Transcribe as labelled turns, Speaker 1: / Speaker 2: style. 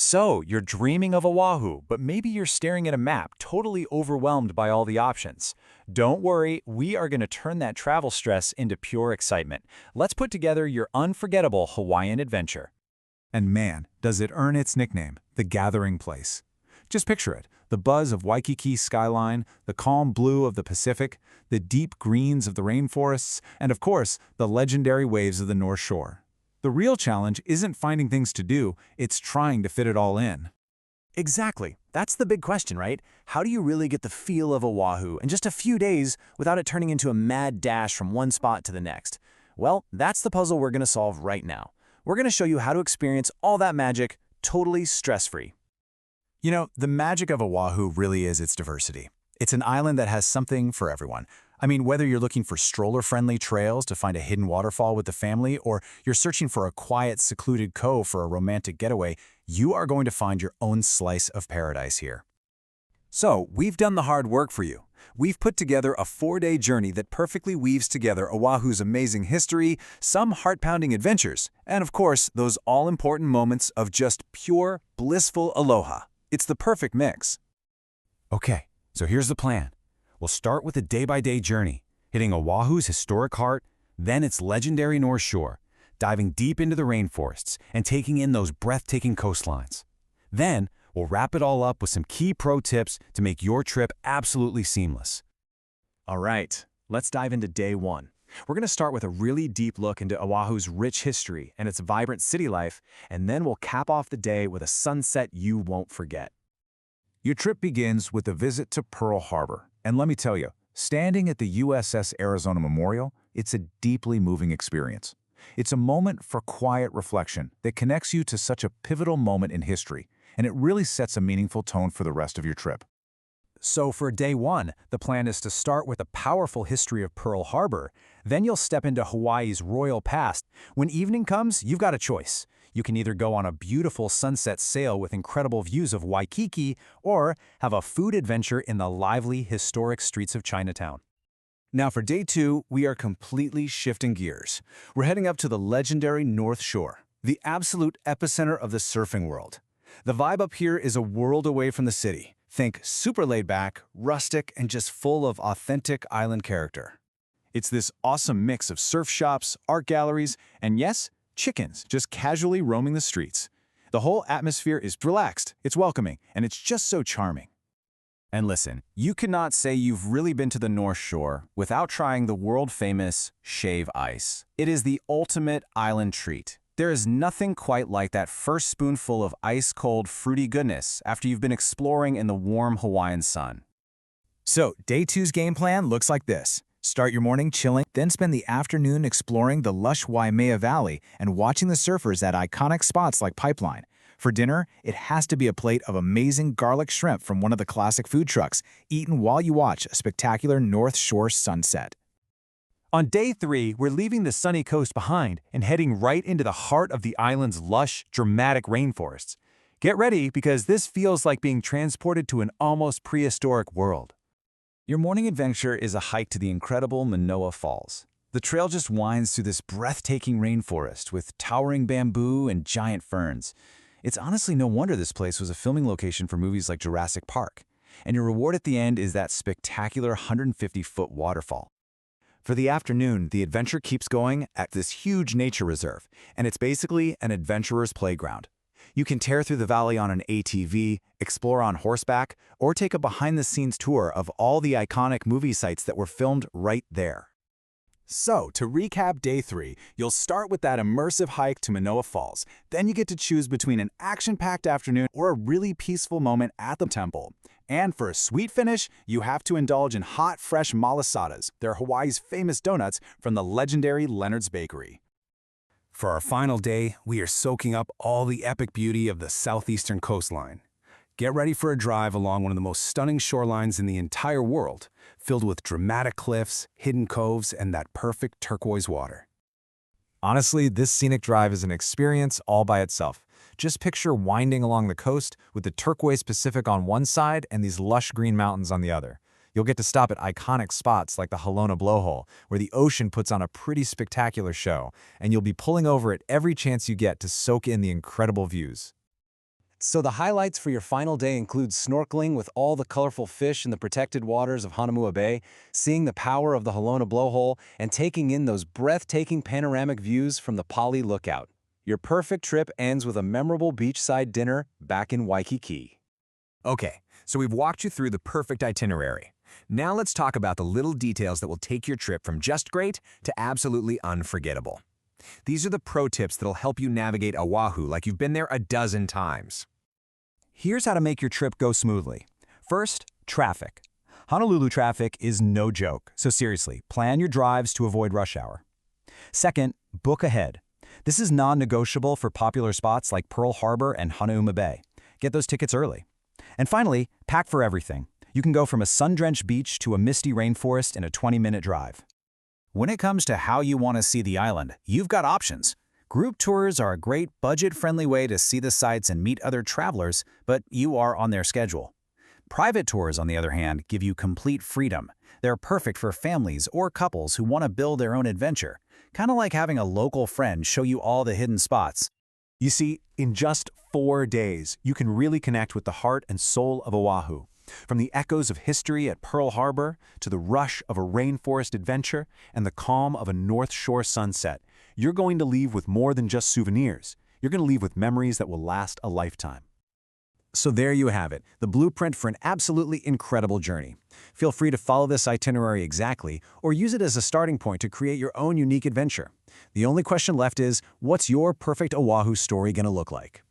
Speaker 1: So, you're dreaming of Oahu, but maybe you're staring at a map, totally overwhelmed by all the options. Don't worry, we are going to turn that travel stress into pure excitement. Let's put together your unforgettable Hawaiian adventure.
Speaker 2: And man, does it earn its nickname, the Gathering Place. Just picture it, the buzz of Waikiki skyline, the calm blue of the Pacific, the deep greens of the rainforests, and of course, the legendary waves of the North Shore. The real challenge isn't finding things to do, it's trying to fit it all in.
Speaker 1: Exactly. That's the big question, right? How do you really get the feel of Oahu in just a few days without it turning into a mad dash from one spot to the next? Well, that's the puzzle we're going to solve right now. We're going to show you how to experience all that magic totally stress-free.
Speaker 2: You know, the magic of Oahu really is its diversity. It's an island that has something for everyone. I mean, whether you're looking for stroller-friendly trails to find a hidden waterfall with the family, or you're searching for a quiet, secluded cove for a romantic getaway, you are going to find your own slice of paradise here. So, we've done the hard work for you. We've put together a 4-day journey that perfectly weaves together Oahu's amazing history, some heart-pounding adventures, and of course, those all-important moments of just pure, blissful aloha. It's the perfect mix. Okay, so here's the plan. We'll start with a day-by-day journey, hitting Oahu's historic heart, then its legendary North Shore, diving deep into the rainforests and taking in those breathtaking coastlines. Then, we'll wrap it all up with some key pro tips to make your trip absolutely seamless.
Speaker 1: All right, let's dive into day one. We're going to start with a really deep look into Oahu's rich history and its vibrant city life, and then we'll cap off the day with a sunset you won't forget.
Speaker 2: Your trip begins with a visit to Pearl Harbor. And let me tell you, standing at the USS Arizona Memorial, it's a deeply moving experience. It's a moment for quiet reflection that connects you to such a pivotal moment in history, and it really sets a meaningful tone for the rest of your trip.
Speaker 1: So for day one, the plan is to start with a powerful history of Pearl Harbor. Then you'll step into Hawaii's royal past. When evening comes, you've got a choice. You can either go on a beautiful sunset sail with incredible views of Waikiki, or have a food adventure in the lively, historic streets of Chinatown.
Speaker 2: Now for day two, we are completely shifting gears. We're heading up to the legendary North Shore, the absolute epicenter of the surfing world. The vibe up here is a world away from the city. Think super laid back, rustic, and just full of authentic island character. It's this awesome mix of surf shops, art galleries, and yes, chickens just casually roaming the streets. The whole atmosphere is relaxed, it's welcoming, and it's just so charming. And listen, you cannot say you've really been to the North Shore without trying the world-famous shave ice. It is the ultimate island treat. There is nothing quite like that first spoonful of ice-cold, fruity goodness after you've been exploring in the warm Hawaiian sun. So, day two's game plan looks like this. Start your morning chilling, then spend the afternoon exploring the lush Waimea Valley and watching the surfers at iconic spots like Pipeline. For dinner, it has to be a plate of amazing garlic shrimp from one of the classic food trucks, eaten while you watch a spectacular North Shore sunset. On day three, we're leaving the sunny coast behind and heading right into the heart of the island's lush, dramatic rainforests. Get ready because this feels like being transported to an almost prehistoric world. Your morning adventure is a hike to the incredible Manoa Falls. The trail just winds through this breathtaking rainforest with towering bamboo and giant ferns. It's honestly no wonder this place was a filming location for movies like Jurassic Park. And your reward at the end is that spectacular 150-foot waterfall. For the afternoon, the adventure keeps going at this huge nature reserve, and it's basically an adventurer's playground. You can tear through the valley on an ATV, explore on horseback, or take a behind-the-scenes tour of all the iconic movie sites that were filmed right there. So, to recap day three, you'll start with that immersive hike to Manoa Falls. Then you get to choose between an action-packed afternoon or a really peaceful moment at the temple. And for a sweet finish, you have to indulge in hot, fresh malasadas. They're Hawaii's famous donuts from the legendary Leonard's Bakery. For our final day, we are soaking up all the epic beauty of the southeastern coastline. Get ready for a drive along one of the most stunning shorelines in the entire world, filled with dramatic cliffs, hidden coves, and that perfect turquoise water. Honestly, this scenic drive is an experience all by itself. Just picture winding along the coast with the turquoise Pacific on one side and these lush green mountains on the other. You'll get to stop at iconic spots like the Hanauma Blowhole, where the ocean puts on a pretty spectacular show, and you'll be pulling over at every chance you get to soak in the incredible views. So the highlights for your final day include snorkeling with all the colorful fish in the protected waters of Hanauma Bay, seeing the power of the Hanauma blowhole, and taking in those breathtaking panoramic views from the Pali Lookout. Your perfect trip ends with a memorable beachside dinner back in Waikiki.
Speaker 1: Okay, so we've walked you through the perfect itinerary. Now let's talk about the little details that will take your trip from just great to absolutely unforgettable. These are the pro tips that'll help you navigate Oahu like you've been there a dozen times. Here's how to make your trip go smoothly. First, traffic. Honolulu traffic is no joke, so seriously, plan your drives to avoid rush hour. Second, book ahead. This is non-negotiable for popular spots like Pearl Harbor and Hanauma Bay. Get those tickets early. And finally, pack for everything. You can go from a sun-drenched beach to a misty rainforest in a 20-minute drive. When it comes to how you want to see the island, you've got options. Group tours are a great budget-friendly way to see the sights and meet other travelers, but you are on their schedule. Private tours, on the other hand, give you complete freedom. They're perfect for families or couples who want to build their own adventure, kind of like having a local friend show you all the hidden spots. You see, in just 4 days, you can really connect with the heart and soul of Oahu. From the echoes of history at Pearl Harbor to the rush of a rainforest adventure and the calm of a North Shore sunset, you're going to leave with more than just souvenirs. You're going to leave with memories that will last a lifetime. So there you have it, the blueprint for an absolutely incredible journey. Feel free to follow this itinerary exactly or use it as a starting point to create your own unique adventure. The only question left is, what's your perfect Oahu story going to look like?